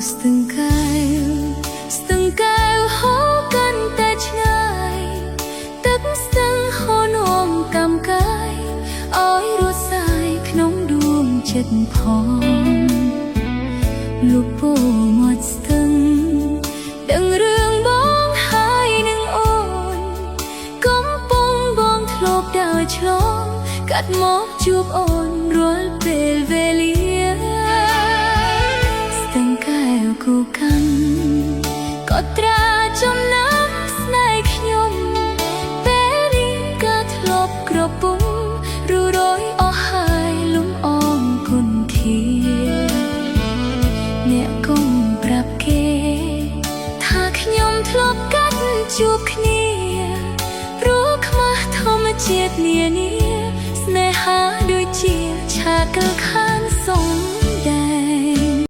ស្ទឹងកែវហូរកាន់តែឆ្ងាយទឹកស្ទឹងហូរនាំកម្មកាយឲ្យរស់សាយក្នុងដួងចិត្តផងលោកពោមាត់ស្ទឹងដឹងរឿងបងហើយនឹងអូនកំពុងបងធ្លាប់ដើរឆ្លងកាត់មកជួបអូនរាល់ពេលវេលាស្ទឹងកែវគូកាន់ក៏ត្រាចំណាំស្នេហ៍ខ្ញុំពេលនេះក៏ធ្លាប់ក្រពុំរួរយអស់ហើយលំអងគុណធាអ្នកកុំប្រាប់គេថាខ្ញុំធ្លាប់កាត់ជួបគ្នាព្រោះខ្មាស់ធម្មជាតិនានាស្នេហាដូចជាឆាកលខ